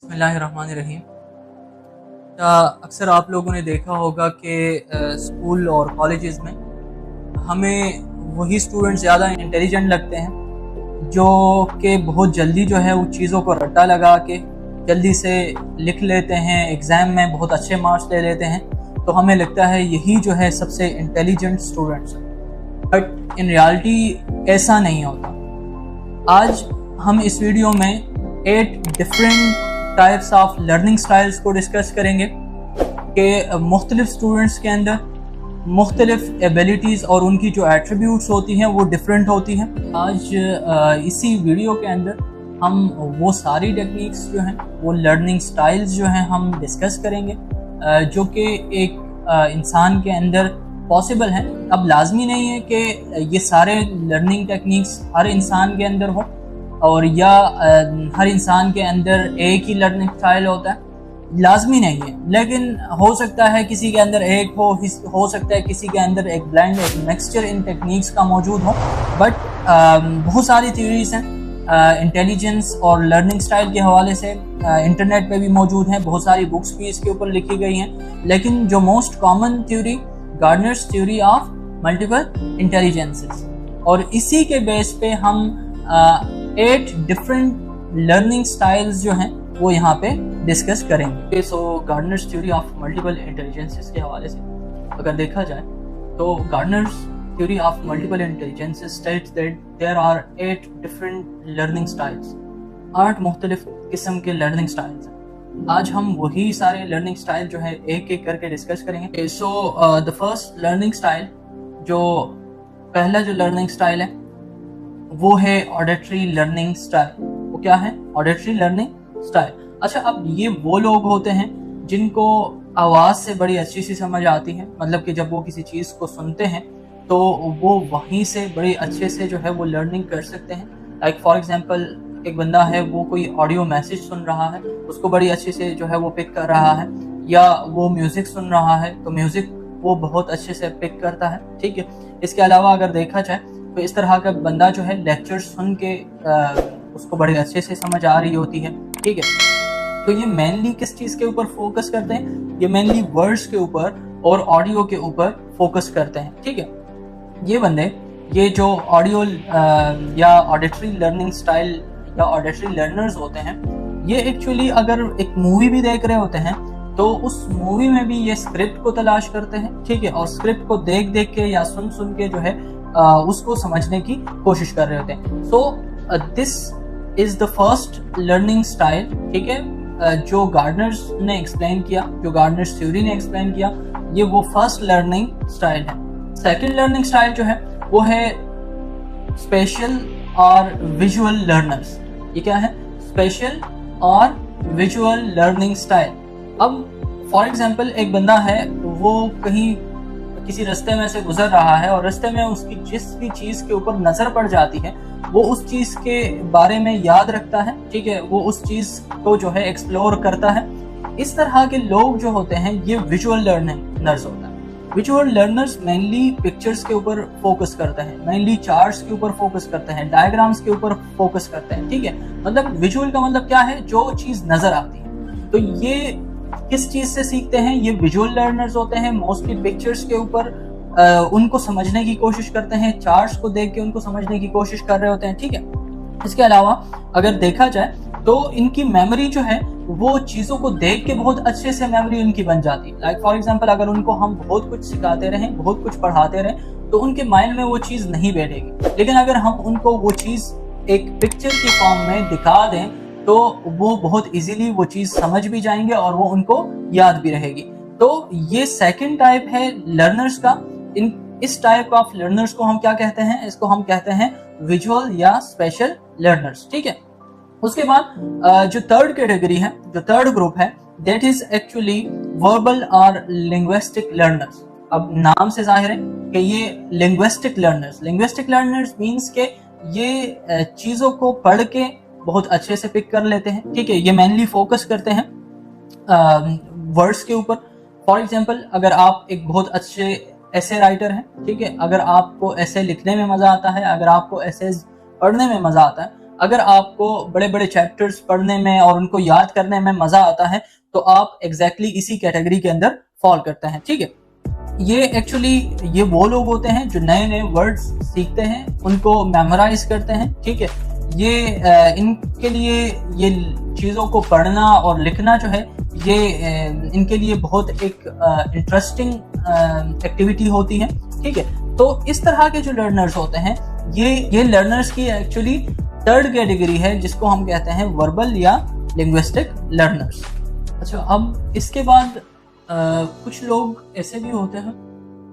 बिस्मिल्लाहिर्रहमानिर्रहीम। अक्सर आप लोगों ने देखा होगा कि स्कूल और कॉलेजेस में हमें वही स्टूडेंट ज़्यादा इंटेलिजेंट लगते हैं जो कि बहुत जल्दी जो है वो चीज़ों को रट्टा लगा के जल्दी से लिख लेते हैं, एग्ज़ाम में बहुत अच्छे मार्क्स ले लेते हैं। तो हमें लगता है यही जो है सबसे इंटेलिजेंट स्टूडेंट्स हैं, बट इन रियलिटी ऐसा नहीं होता। आज हम इस वीडियो में 8 different types of learning styles को डिस्कस करेंगे कि मुख्तलिफ स्टूडेंट्स के अंदर मुख्तलिफ एबिलिटीज़ और उनकी जो एट्रीब्यूट्स होती हैं वो डिफरेंट होती हैं। आज इसी वीडियो के अंदर हम वो सारी टेक्निक्स जो हैं, वो लर्निंग स्टाइल्स जो हैं हम डिस्कस करेंगे जो कि एक इंसान के अंदर पॉसिबल है। अब लाजमी नहीं है कि ये सारे लर्निंग टेक्निक्स हर इंसान के अंदर हो और या हर इंसान के अंदर एक ही लर्निंग स्टाइल होता है, लाजमी नहीं है। लेकिन हो सकता है किसी के अंदर एक हो सकता है किसी के अंदर एक ब्लेंड, एक मिक्सचर इन टेक्निक्स का मौजूद हो। बट बहुत सारी थ्योरीज हैं इंटेलिजेंस और लर्निंग स्टाइल के हवाले से, इंटरनेट पे भी मौजूद हैं, बहुत सारी बुक्स भी इसके ऊपर लिखी गई हैं। लेकिन जो most common theory Gardner's theory of multiple intelligences, और इसी के बेस पे हम 8 डिफरेंट लर्निंग स्टाइल्स जो हैं वो यहाँ पे डिस्कस करेंगे। So Gardner's theory of multiple intelligences के हवाले से अगर देखा जाए तो Gardner's theory of multiple intelligences states that there are 8 different learning styles. 8 मुख्तलिफ किस्म के लर्निंग स्टाइल्स हैं। आज हम वही सारे लर्निंग स्टाइल जो है एक एक करके डिस्कस करेंगे। So the first learning style, जो पहला जो लर्निंग स्टाइल है वो है ऑडिटरी लर्निंग स्टाइल। वो क्या है? Auditory learning style. अच्छा, अब ये वो लोग होते हैं जिनको आवाज़ से बड़ी अच्छी सी समझ आती है, मतलब कि जब वो किसी चीज़ को सुनते हैं तो वो वहीं से बड़ी अच्छे से जो है वो लर्निंग कर सकते हैं। लाइक फॉर एग्जांपल, एक बंदा है वो कोई ऑडियो मैसेज सुन रहा है, उसको बड़ी अच्छे से जो है वो पिक कर रहा है, या वो म्यूज़िक सुन रहा है तो म्यूज़िक वो बहुत अच्छे से पिक करता है। ठीक है। इसके अलावा अगर देखा जाए तो इस तरह का बंदा जो है लेक्चर सुन के उसको बड़े अच्छे से समझ आ रही होती है। ठीक है। तो ये मेनली किस चीज़ के ऊपर फोकस करते हैं? ये मेनली वर्ड्स के ऊपर और ऑडियो के ऊपर फोकस करते हैं। ठीक है। ये बंदे, ये जो ऑडियो या ऑडिटरी लर्निंग स्टाइल या ऑडिटरी लर्नर्स होते हैं, ये एक्चुअली अगर एक मूवी भी देख रहे होते हैं तो उस मूवी में भी ये स्क्रिप्ट को तलाश करते हैं। ठीक है। और स्क्रिप्ट को देख देख के या सुन सुन के जो है उसको समझने की कोशिश कर रहे होते हैं। So this is the first learning style. ठीक है। जो गार्डनर्स ने एक्सप्लेन किया, जो गार्डनर्स थ्योरी ने एक्सप्लेन किया, ये वो फर्स्ट लर्निंग स्टाइल है। सेकंड लर्निंग स्टाइल जो है वो है स्पेशल और विजुअल लर्नर्स। ये क्या है? स्पेशल और विजुअल लर्निंग स्टाइल। अब फॉर एग्जांपल, एक बंदा है वो कहीं किसी रास्ते में से गुजर रहा है और रास्ते में उसकी जिस भी चीज के ऊपर नजर पड़ जाती है वो उस चीज के बारे में याद रखता है। ठीक है। वो उस चीज को जो है एक्सप्लोर करता है। इस तरह के लोग जो होते हैं ये विजुअल लर्नर्स होता है। विजुअल लर्नर्स मेनली पिक्चर्स के ऊपर फोकस करते हैं, मेनली चार्ट्स के ऊपर फोकस करते हैं, डायग्राम्स के ऊपर फोकस करते हैं। ठीक है। मतलब विजुअल का मतलब क्या है? जो चीज नजर आती है। तो ये किस चीज से सीखते हैं? ये विजुअल लर्नर्स होते हैं। मोस्टली पिक्चर्स के ऊपर उनको समझने की कोशिश करते हैं, चार्ट्स को देख के उनको समझने की कोशिश कर रहे होते हैं। ठीक है। इसके अलावा अगर देखा जाए तो इनकी मेमोरी जो है वो चीजों को देख के बहुत अच्छे से मेमोरी उनकी बन जाती है। लाइक फॉर एग्जांपल, अगर उनको हम बहुत कुछ सिखाते रहें, बहुत कुछ पढ़ाते रहें तो उनके माइंड में वो चीज नहीं बैठेगी। लेकिन अगर हम उनको वो चीज एक पिक्चर के फॉर्म में दिखा दें तो वो बहुत इजीली वो चीज समझ भी जाएंगे और वो उनको याद भी रहेगी। तो ये सेकंड टाइप है लर्नर्स का। इस टाइप ऑफ लर्नर्स को हम क्या कहते हैं? इसको हम कहते हैं विजुअल या स्पेशल लर्नर्स। ठीक है। उसके बाद जो थर्ड कैटेगरी है, जो थर्ड ग्रुप है, दैट इज एक्चुअली वर्बल और लिंग्विस्टिक लर्नर्स। अब नाम से जाहिर है कि ये लिंग्विस्टिक लर्नर्स मींस के ये चीजों को पढ़ के बहुत अच्छे से पिक कर लेते हैं। ठीक है। ये मेनली फोकस करते हैं वर्ड्स के ऊपर। फॉर एग्जांपल, अगर आप एक बहुत अच्छे ऐसे राइटर हैं, ठीक है, अगर आपको ऐसे लिखने में मजा आता है, अगर आपको ऐसे पढ़ने में मजा आता है, अगर आपको बड़े बड़े चैप्टर्स पढ़ने में और उनको याद करने में मजा आता है तो आप एग्जैक्टली इसी कैटेगरी के अंदर फॉल करते हैं। ठीक है, ये एक्चुअली ये वो लोग होते हैं जो नए नए वर्ड्स सीखते हैं, उनको मेमोराइज करते हैं। ठीक है, ये इनके लिए ये चीज़ों को पढ़ना और लिखना जो है ये इनके लिए बहुत एक इंटरेस्टिंग एक्टिविटी होती है। ठीक है, तो इस तरह के जो लर्नर्स होते हैं ये लर्नर्स की एक्चुअली थर्ड कैटेगरी है, जिसको हम कहते हैं वर्बल या लिंग्विस्टिक लर्नर्स। अच्छा, अब इसके बाद कुछ लोग ऐसे भी होते हैं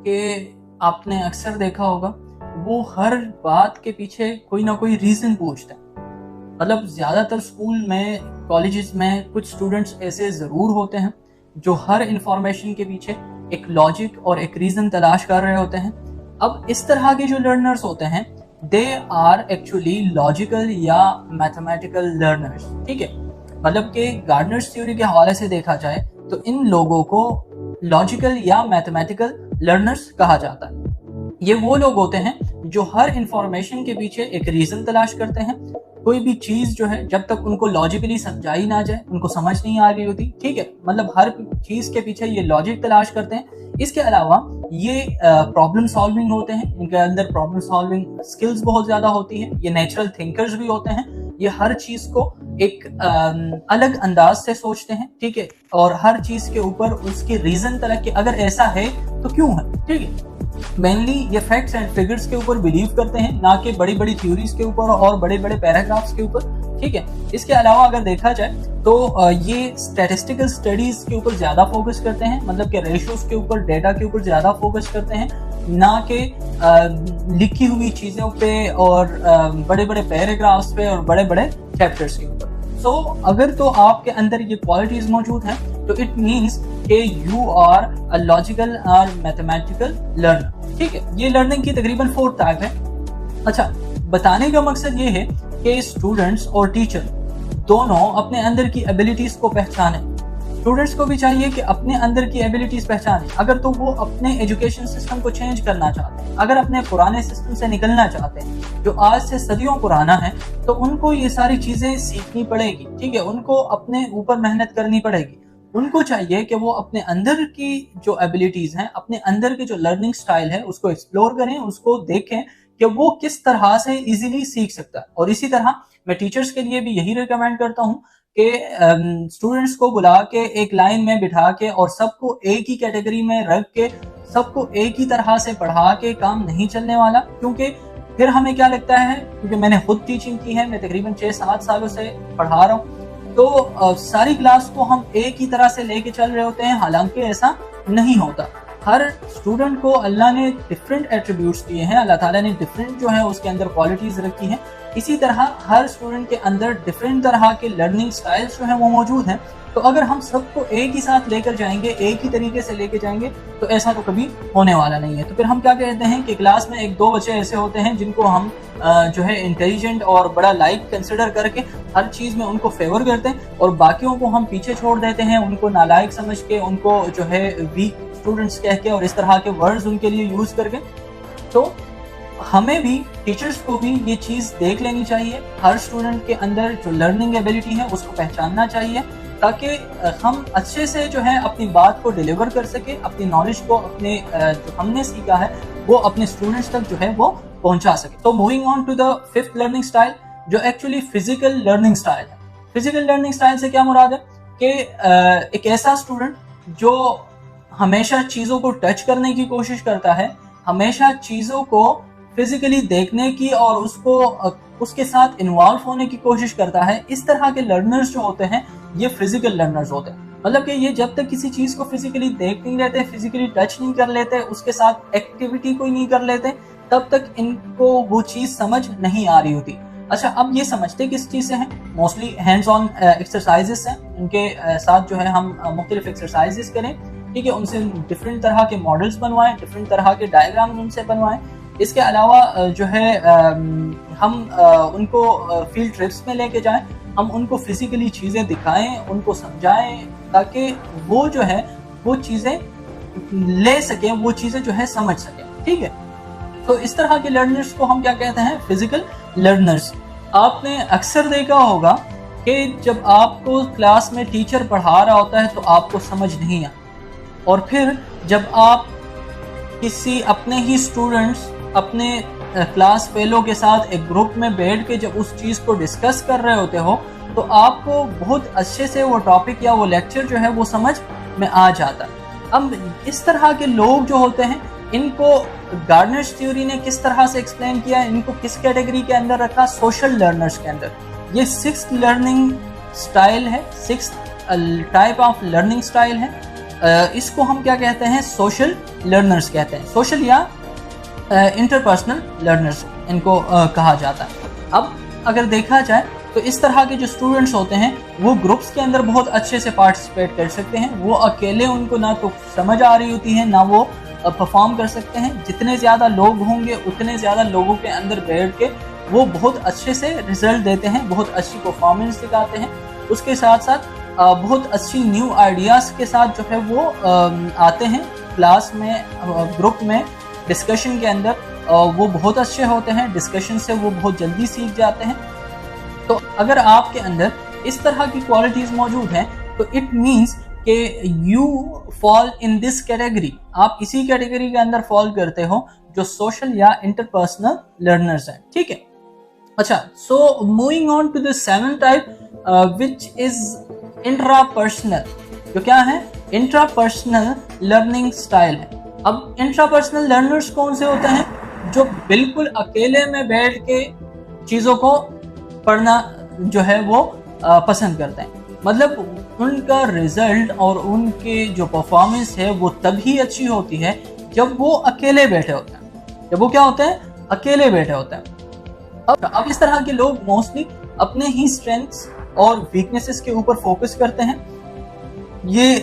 कि आपने अक्सर देखा होगा वो हर बात के पीछे कोई ना कोई रीज़न पूछते हैं। मतलब ज़्यादातर स्कूल में, कॉलेजेस में कुछ स्टूडेंट्स ऐसे ज़रूर होते हैं जो हर इंफॉर्मेशन के पीछे एक लॉजिक और एक रीज़न तलाश कर रहे होते हैं। अब इस तरह के जो लर्नर्स होते हैं दे आर एक्चुअली लॉजिकल या मैथमेटिकल लर्नर्स। ठीक है, मतलब कि गार्डनर्स थ्योरी के हवाले से देखा जाए तो इन लोगों को लॉजिकल या मैथमेटिकल लर्नर्स कहा जाता है। ये वो लोग होते हैं जो हर इंफॉर्मेशन के पीछे एक रीजन तलाश करते हैं। कोई भी चीज जो है जब तक उनको लॉजिकली समझाई ना जाए उनको समझ नहीं आ रही होती। ठीक है, मतलब हर चीज के पीछे ये लॉजिक तलाश करते हैं। इसके अलावा ये प्रॉब्लम सॉल्विंग होते हैं, इनके अंदर प्रॉब्लम सॉल्विंग स्किल्स बहुत ज्यादा होती है। ये नेचुरल थिंकर्स भी होते हैं, ये हर चीज को एक अलग अंदाज से सोचते हैं। ठीक है, और हर चीज के ऊपर उसकी रीजन तलाश कि अगर ऐसा है तो क्यों है। ठीक है, मेनली ये फैक्ट्स एंड फिगर्स के ऊपर बिलीव करते हैं, ना कि बड़ी बड़ी थ्योरीज के ऊपर और बड़े बड़े पैराग्राफ्स के ऊपर। ठीक है, इसके अलावा अगर देखा जाए तो ये स्टैटिस्टिकल स्टडीज के ऊपर ज्यादा फोकस करते हैं, मतलब कि रेशियोज के ऊपर, डेटा के ऊपर ज्यादा फोकस करते हैं, ना कि लिखी हुई चीजों पे और बड़े बड़े पैराग्राफ्स पे और बड़े बड़े चैप्टर्स के ऊपर। सो अगर तो आपके अंदर ये क्वालिटीज मौजूद हैं तो इट मीन्स कि यू आर अ लॉजिकल और मैथमेटिकल लर्नर। ठीक है, ये लर्निंग की तकरीबन 4 टाइप है। अच्छा, बताने का मकसद ये है कि स्टूडेंट्स और टीचर दोनों अपने अंदर की एबिलिटीज को पहचानें। स्टूडेंट्स को भी चाहिए कि अपने अंदर की एबिलिटीज पहचानें। अगर तो वो अपने एजुकेशन सिस्टम को चेंज करना चाहते हैं, अगर अपने पुराने सिस्टम से निकलना चाहते हैं जो आज से सदियों पुराना है, तो उनको ये सारी चीजें सीखनी पड़ेगी। ठीक है, उनको अपने ऊपर मेहनत करनी पड़ेगी। उनको चाहिए कि वो अपने अंदर की जो एबिलिटीज हैं, अपने अंदर के जो लर्निंग स्टाइल है उसको एक्सप्लोर करें, उसको देखें कि वो किस तरह से इजीली सीख सकता है। और इसी तरह मैं टीचर्स के लिए भी यही रिकमेंड करता हूँ कि स्टूडेंट्स को बुला के एक लाइन में बिठा के और सबको एक ही कैटेगरी में रख के सबको एक ही तरह से पढ़ा के काम नहीं चलने वाला। क्योंकि फिर हमें क्या लगता है, क्योंकि मैंने खुद टीचिंग की है, मैं तकरीबन 6-7 सालों से पढ़ा रहा हूँ, तो सारी क्लास को हम एक ही तरह से लेके चल रहे होते हैं, हालांकि ऐसा नहीं होता। हर स्टूडेंट को अल्लाह ने डिफरेंट एट्रीब्यूट्स दिए हैं, अल्लाह ताला ने डिफरेंट जो है उसके अंदर क्वालिटीज रखी हैं। इसी तरह हर स्टूडेंट के अंदर डिफरेंट तरह के लर्निंग स्टाइल्स जो है वो मौजूद हैं। तो अगर हम सबको एक ही साथ लेकर जाएंगे, एक ही तरीके से लेके जाएंगे, तो ऐसा तो कभी होने वाला नहीं है। तो फिर हम क्या कहते हैं कि क्लास में 1-2 बच्चे ऐसे होते हैं जिनको हम जो है इंटेलिजेंट और बड़ा लाइक कंसिडर करके हर चीज़ में उनको फेवर करते हैं, और बाकियों को हम पीछे छोड़ देते हैं, उनको नालायक समझ के, उनको जो है वीक स्टूडेंट्स कह के और इस तरह के वर्ड्स उनके लिए यूज़ करके। तो हमें भी, टीचर्स को भी ये चीज़ देख लेनी चाहिए, हर स्टूडेंट के अंदर जो लर्निंग एबिलिटी है उसको पहचानना चाहिए, ताकि हम अच्छे से जो है अपनी बात को डिलीवर कर सके, अपनी नॉलेज को, अपने जो हमने सीखा है वो अपने स्टूडेंट्स तक जो है वो पहुंचा सके। तो moving on to the 5th learning style, जो एक्चुअली फिजिकल लर्निंग स्टाइल है। फिजिकल लर्निंग स्टाइल से क्या मुराद है कि एक ऐसा स्टूडेंट जो हमेशा चीज़ों को टच करने की कोशिश करता है, हमेशा चीज़ों को फिजिकली देखने की और उसको उसके साथ इन्वॉल्व होने की कोशिश करता है। इस तरह के लर्नर्स जो होते हैं ये फिजिकल लर्नर्स होते हैं। मतलब कि ये जब तक किसी चीज़ को फिजिकली देख नहीं लेते, फिजिकली टच नहीं कर लेते, उसके साथ एक्टिविटी कोई नहीं कर लेते, तब तक इनको वो चीज़ समझ नहीं आ रही होती। अच्छा, अब ये समझते किस चीज़ से हैं? मोस्टली हैंड्स ऑन एक्सरसाइजेस हैं। इनके साथ जो है हम मुख्तलिफ एक्सरसाइजेस करें, ठीक है, उनसे डिफरेंट तरह के मॉडल्स बनवाएं, डिफरेंट तरह के डायग्राम उनसे बनवाएं। इसके अलावा जो है हम उनको फील्ड ट्रिप्स में लेके जाएं, हम उनको फिजिकली चीज़ें दिखाएं, उनको समझाएं, ताकि वो जो है वो चीज़ें ले सकें, वो चीज़ें जो है समझ सकें। ठीक है, तो इस तरह के लर्नर्स को हम क्या कहते हैं? Physical learners. आपने अक्सर देखा होगा कि जब आपको क्लास में टीचर पढ़ा रहा होता है तो आपको समझ नहीं आता, और फिर जब आप किसी अपने ही स्टूडेंट्स, अपने क्लास फेलो के साथ एक ग्रुप में बैठ के जब उस चीज़ को डिस्कस कर रहे होते हो तो आपको बहुत अच्छे से वो टॉपिक या वो लेक्चर जो है वो समझ में आ जाता है। अब इस तरह के लोग जो होते हैं, इनको गार्डनर्स थ्योरी ने किस तरह से एक्सप्लेन किया, इनको किस कैटेगरी के अंदर रखा? सोशल लर्नर्स के अंदर। ये 6th लर्निंग स्टाइल है, 6th type of learning style है। इसको हम क्या कहते हैं? सोशल लर्नर्स कहते हैं, सोशल या इंटरपर्सनल लर्नर्स इनको कहा जाता है। अब अगर देखा जाए तो इस तरह के जो स्टूडेंट्स होते हैं वो ग्रुप्स के अंदर बहुत अच्छे से पार्टिसिपेट कर सकते हैं। वो अकेले उनको ना तो समझ आ रही होती है ना वो परफॉर्म कर सकते हैं। जितने ज़्यादा लोग होंगे उतने ज़्यादा लोगों के अंदर बैठ के वो बहुत अच्छे से रिजल्ट देते हैं, बहुत अच्छी परफॉर्मेंस दिखाते हैं। उसके साथ साथ बहुत अच्छी न्यू आइडियाज़ के साथ जो है वो आते हैं क्लास में, ग्रुप में, डिस्कशन के अंदर वो बहुत अच्छे होते हैं। डिस्कशन से वो बहुत जल्दी सीख जाते हैं। तो अगर आपके अंदर इस तरह की क्वालिटीज़ मौजूद हैं तो इट मीन्स कि you fall in this category. आप इसी कैटेगरी के अंदर फॉल करते हो जो सोशल या इंटरपर्सनल लर्नर्स हैं, ठीक है। अच्छा, so moving on to the 7th type which is intrapersonal, जो क्या है? इंट्रापर्सनल लर्निंग स्टाइल है। अब इंट्रापर्सनल लर्नर्स कौन से होते हैं? जो बिल्कुल अकेले में बैठ के चीज़ों को पढ़ना जो है वो पसंद करते हैं। मतलब उनका रिजल्ट और उनके जो परफॉर्मेंस है वो तभी अच्छी होती है जब वो अकेले बैठे होते हैं। जब वो क्या होते हैं? अकेले बैठे होते हैं। अब इस तरह के लोग मोस्टली अपने ही स्ट्रेंथ्स और वीकनेसेस के ऊपर फोकस करते हैं। ये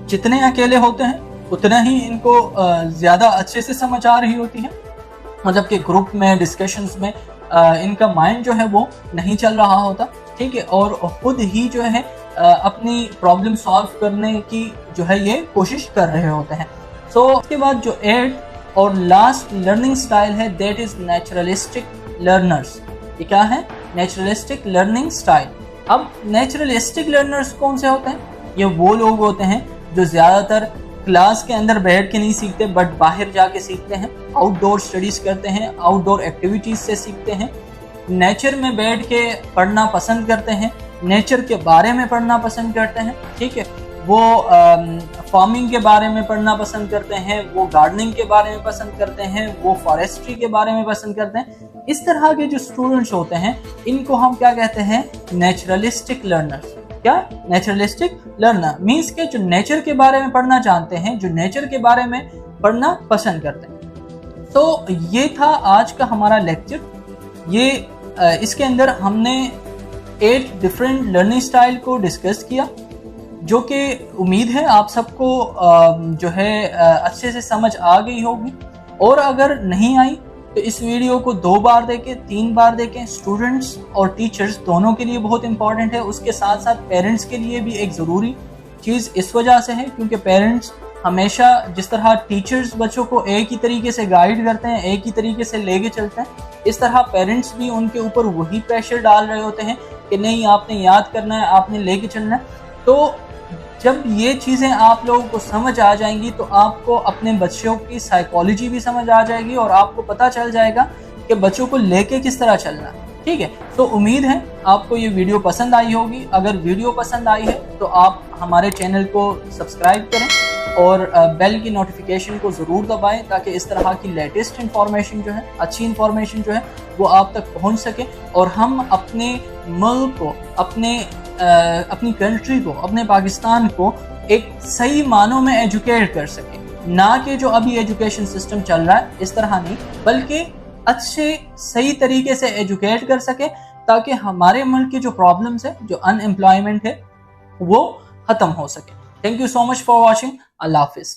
जितने अकेले होते हैं उतना ही इनको ज़्यादा अच्छे से समझ आ रही होती है। मतलब कि ग्रुप में, डिस्कशंस में इनका माइंड जो है वो नहीं चल रहा होता, ठीक है, और खुद ही जो है अपनी प्रॉब्लम सॉल्व करने की जो है ये कोशिश कर रहे होते हैं। सो उसके बाद जो 8th और लास्ट लर्निंग स्टाइल है दैट इज नेचुरलिस्टिक लर्नर्स। ये क्या है? Naturalistic learning style. अब नेचुरलिस्टिक लर्नर्स कौन से होते हैं? ये वो लोग होते हैं जो ज़्यादातर क्लास के अंदर बैठ के नहीं सीखते बट बाहर जाके सीखते हैं, आउटडोर स्टडीज करते हैं, आउटडोर एक्टिविटीज से सीखते हैं, नेचर में बैठ के पढ़ना पसंद करते हैं, नेचर के बारे में पढ़ना पसंद करते हैं, ठीक है। वो फार्मिंग के बारे में पढ़ना पसंद करते हैं, वो गार्डनिंग के बारे में पसंद करते हैं, वो फॉरेस्ट्री के बारे में पसंद करते हैं। इस तरह के जो स्टूडेंट्स होते हैं इनको हम क्या कहते हैं? Naturalistic learners. क्या? नेचुरलिस्टिक लर्नर मीन्स के जो नेचर के बारे में पढ़ना जानते हैं, जो नेचर के बारे में पढ़ना पसंद करते हैं। तो ये था आज का हमारा लेक्चर। ये इसके अंदर हमने 8 डिफरेंट लर्निंग स्टाइल को डिस्कस किया, जो कि उम्मीद है आप सबको जो है अच्छे से समझ आ गई होगी। और अगर नहीं आई तो इस वीडियो को 2 बार देखें, 3 बार देखें। स्टूडेंट्स और टीचर्स दोनों के लिए बहुत इंपॉर्टेंट है। उसके साथ साथ पेरेंट्स के लिए भी एक ज़रूरी चीज़ इस वजह से है क्योंकि पेरेंट्स हमेशा जिस तरह टीचर्स बच्चों को एक ही तरीके से गाइड करते हैं, एक ही तरीके से लेके चलते हैं, इस तरह पेरेंट्स भी उनके ऊपर वही प्रेशर डाल रहे होते हैं कि नहीं, आपने याद करना है, आपने लेके चलना है। तो जब ये चीज़ें आप लोगों को समझ आ जाएंगी तो आपको अपने बच्चों की साइकोलॉजी भी समझ आ जाएगी और आपको पता चल जाएगा कि बच्चों को लेके किस तरह चलना है, ठीक है। तो उम्मीद है आपको ये वीडियो पसंद आई होगी। अगर वीडियो पसंद आई है तो आप हमारे चैनल को सब्सक्राइब करें और बेल की नोटिफिकेशन को ज़रूर दबाएं ताकि इस तरह की लेटेस्ट इन्फॉर्मेशन जो है, अच्छी इन्फॉर्मेशन जो है वो आप तक पहुंच सके और हम अपने मुल्क को, अपनी कंट्री को, अपने पाकिस्तान को एक सही मानों में एजुकेट कर सके। ना कि जो अभी एजुकेशन सिस्टम चल रहा है इस तरह नहीं, बल्कि अच्छे सही तरीके से एजुकेट कर सके ताकि हमारे मुल्क की जो प्रॉब्लम्स है, जो अनएम्प्लॉयमेंट है, वो ख़त्म हो सके। Thank you so much for watching. अल्लाह हाफिज़।